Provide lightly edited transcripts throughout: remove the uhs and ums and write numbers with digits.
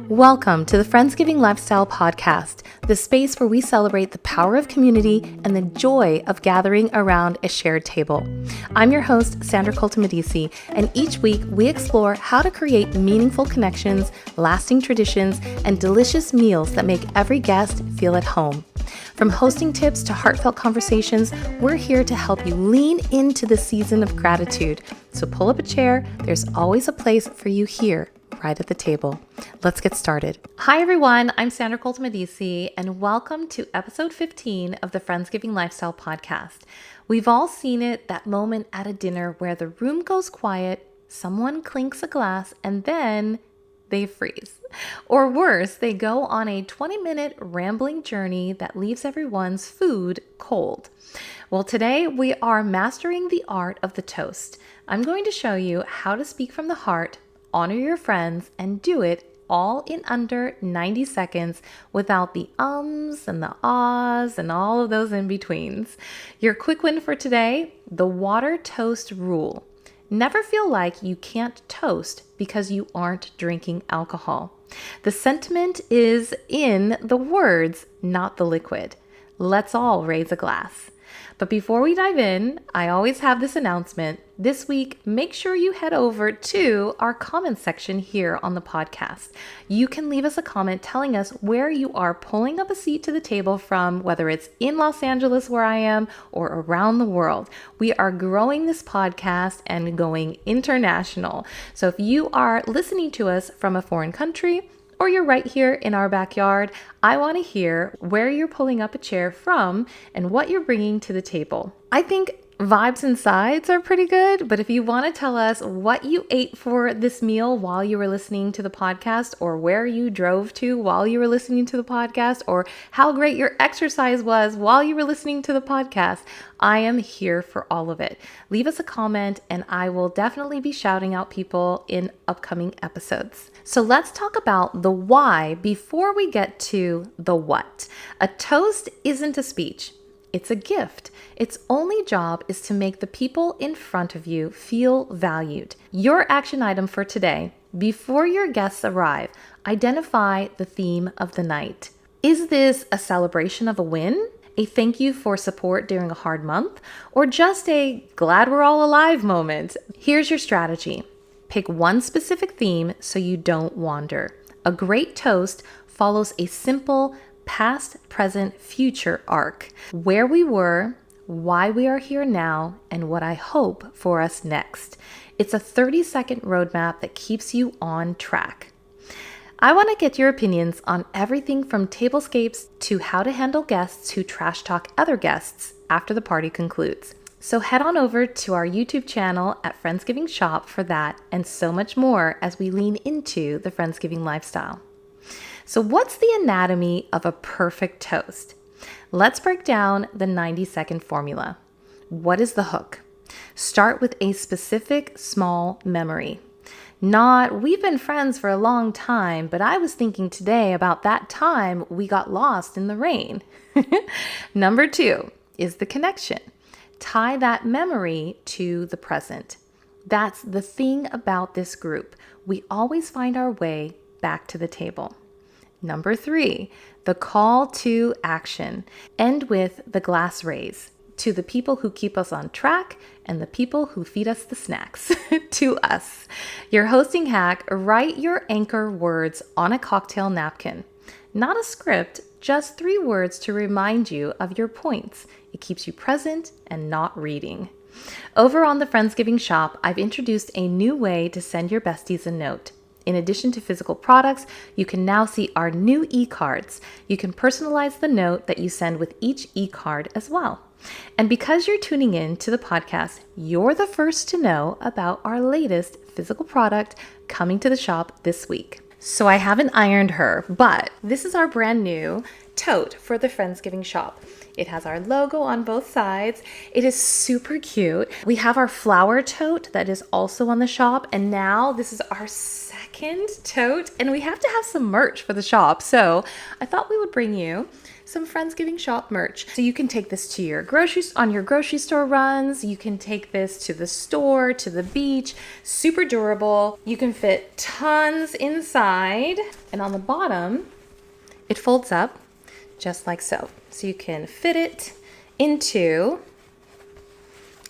Welcome to the Friendsgiving Lifestyle Podcast, the space where we celebrate the power of community and the joy of gathering around a shared table. I'm your host, Sandra Coltamedisi, and each week we explore how to create meaningful connections, lasting traditions, and delicious meals that make every guest feel at home. From hosting tips to heartfelt conversations, we're here to help you lean into the season of gratitude. So pull up a chair, there's always a place for you here, right at the table. Let's get started. Hi everyone, I'm Sandra Coltamedisi, and welcome to episode 15 of the Friendsgiving Lifestyle Podcast. We've all seen it, that moment at a dinner where the room goes quiet, someone clinks a glass, and then they freeze. Or worse, they go on a 20-minute rambling journey that leaves everyone's food cold. Well, today we are mastering the art of the toast. I'm going to show you how to speak from the heart, honor your friends, and do it all in under 90 seconds without the ums and the ahs and all of those in-betweens. Your quick win for today, the water toast rule. Never feel like you can't toast because you aren't drinking alcohol. The sentiment is in the words, not the liquid. Let's all raise a glass. But before we dive in, I always have this announcement. This week, make sure you head over to our comment section here on the podcast. You can leave us a comment telling us where you are pulling up a seat to the table from, whether it's in Los Angeles where I am or around the world. We are growing this podcast and going international. So if you are listening to us from a foreign country, or you're right here in our backyard, I want to hear where you're pulling up a chair from and what you're bringing to the table. I think vibes and sides are pretty good, but if you want to tell us what you ate for this meal while you were listening to the podcast, or where you drove to while you were listening to the podcast, or how great your exercise was while you were listening to the podcast, I am here for all of it. Leave us a comment and I will definitely be shouting out people in upcoming episodes. So let's talk about the why before we get to the what. A toast isn't a speech. It's a gift. Its only job is to make the people in front of you feel valued. Your action item for today, before your guests arrive, identify the theme of the night. Is this a celebration of a win? A thank you for support during a hard month? Or just a glad we're all alive moment? Here's your strategy. Pick one specific theme so you don't wander. A great toast follows a simple past, present, future arc. Where we were, why we are here now, and what I hope for us next. It's a 30-second roadmap that keeps you on track. I want to get your opinions on everything from tablescapes to how to handle guests who trash talk other guests after the party concludes. So head on over to our YouTube channel at Friendsgiving Shop for that and so much more as we lean into the Friendsgiving lifestyle. So what's the anatomy of a perfect toast? Let's break down the 90-second formula. What is the hook? Start with a specific small memory. Not, we've been friends for a long time, but I was thinking today about that time we got lost in the rain. Number 2 is the connection. Tie that memory to the present. That's the thing about this group. We always find our way back to the table. Number 3, the call to action. End with the glass raise to the people who keep us on track and the people who feed us the snacks, to us. Your hosting hack, write your anchor words on a cocktail napkin. Not a script, just 3 words to remind you of your points. It keeps you present and not reading. Over on the Friendsgiving Shop, I've introduced a new way to send your besties a note. In addition to physical products, you can now see our new e-cards. You can personalize the note that you send with each e-card as well. And because you're tuning in to the podcast, you're the first to know about our latest physical product coming to the shop this week. So I haven't ironed her, but this is our brand new tote for the Friendsgiving Shop. It has our logo on both sides. It is super cute. We have our flower tote that is also on the shop. And now this is our second second tote, and we have to have some merch for the shop. So I thought we would bring you some Friendsgiving shop merch. So you can take this to your grocery store runs. You can take this to the store, to the beach. Super durable. You can fit tons inside. And on the bottom, it folds up just like so. So you can fit it into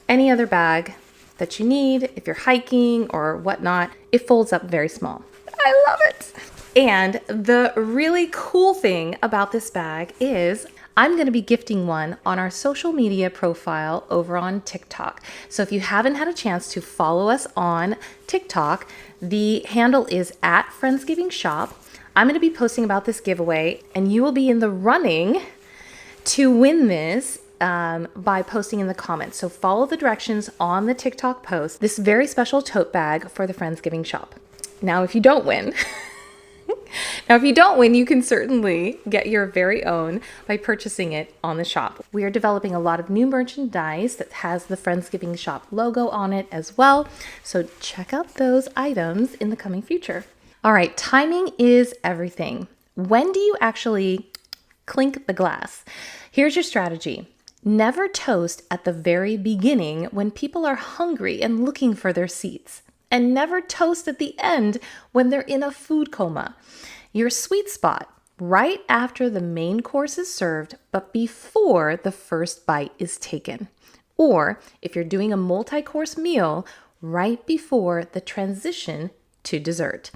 any other bag that you need. If you're hiking or whatnot, it folds up very small. I love it. And the really cool thing about this bag is I'm going to be gifting one on our social media profile over on TikTok. So if you haven't had a chance to follow us on TikTok, the handle is at Friendsgiving Shop. I'm going to be posting about this giveaway, and you will be in the running to win this by posting in the comments. So follow the directions on the TikTok post. This very special tote bag for the Friendsgiving Shop. Now, if you don't win, you can certainly get your very own by purchasing it on the shop. We are developing a lot of new merchandise that has the Friendsgiving Shop logo on it as well. So check out those items in the coming future. All right, timing is everything. When do you actually clink the glass? Here's your strategy. Never toast at the very beginning when people are hungry and looking for their seats. And never toast at the end when they're in a food coma. Your sweet spot, right after the main course is served, but before the first bite is taken. Or if you're doing a multi-course meal, right before the transition to dessert.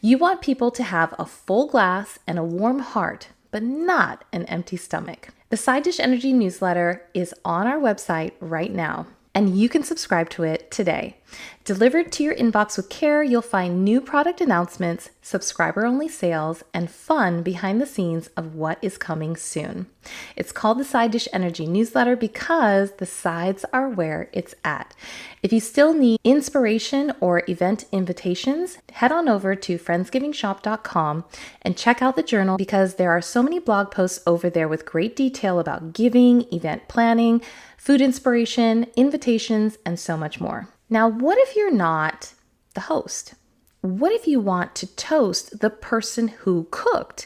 You want people to have a full glass and a warm heart, but not an empty stomach. The Side Dish Energy newsletter is on our website right now, and you can subscribe to it today. Delivered to your inbox with care, you'll find new product announcements, subscriber-only sales, and fun behind the scenes of what is coming soon. It's called the Side Dish Energy newsletter because the sides are where it's at. If you still need inspiration or event invitations, head on over to friendsgivingshop.com and check out the journal because there are so many blog posts over there with great detail about giving, event planning, food inspiration, invitations, and so much more. Now, what if you're not the host? What if you want to toast the person who cooked?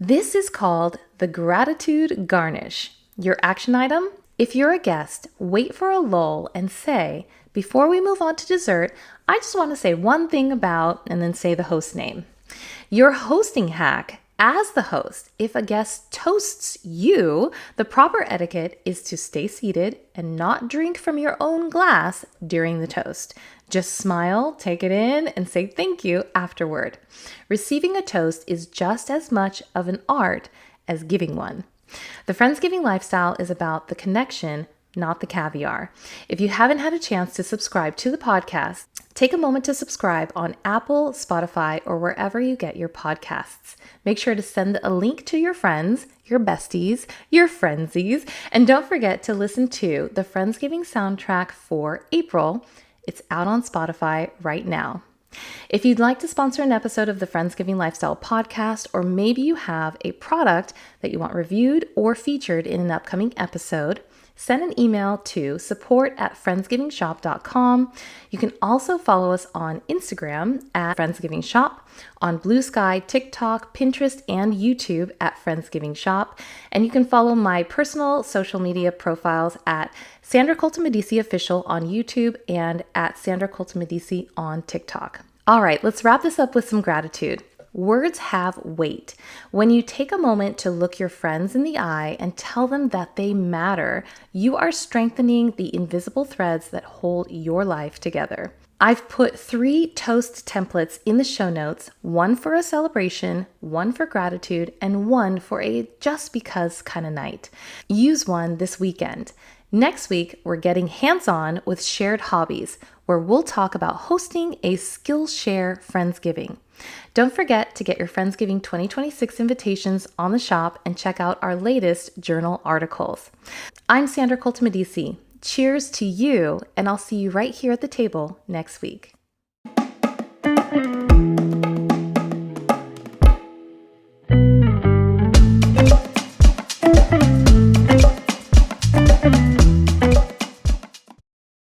This is called the gratitude garnish. Your action item? If you're a guest, wait for a lull and say, before we move on to dessert, I just want to say one thing about, and then say the host name. Your hosting hack. As the host, if a guest toasts you, the proper etiquette is to stay seated and not drink from your own glass during the toast. Just smile, take it in, and say thank you afterward. Receiving a toast is just as much of an art as giving one. The Friendsgiving Lifestyle is about the connection, not the caviar. If you haven't had a chance to subscribe to the podcast, take a moment to subscribe on Apple, Spotify, or wherever you get your podcasts. Make sure to send a link to your friends, your besties, your friendsies, and don't forget to listen to the Friendsgiving soundtrack for April. It's out on Spotify right now. If you'd like to sponsor an episode of the Friendsgiving Lifestyle Podcast, or maybe you have a product that you want reviewed or featured in an upcoming episode, send an email to support@friendsgivingshop.com. You can also follow us on Instagram at Friendsgiving Shop, on Blue Sky, TikTok, Pinterest, and YouTube at Friendsgiving Shop. And you can follow my personal social media profiles at Sandra Colton-Medici Official on YouTube and at Sandra Colton-Medici on TikTok. All right, let's wrap this up with some gratitude. Words have weight. When you take a moment to look your friends in the eye and tell them that they matter, you are strengthening the invisible threads that hold your life together. I've put 3 toast templates in the show notes, one for a celebration, one for gratitude, and one for a just because kind of night. Use one this weekend. Next week, we're getting hands-on with shared hobbies, where we'll talk about hosting a Skillshare Friendsgiving. Don't forget to get your Friendsgiving 2026 invitations on the shop and check out our latest journal articles. I'm Sandra Colton-Medici. Cheers to you, and I'll see you right here at the table next week.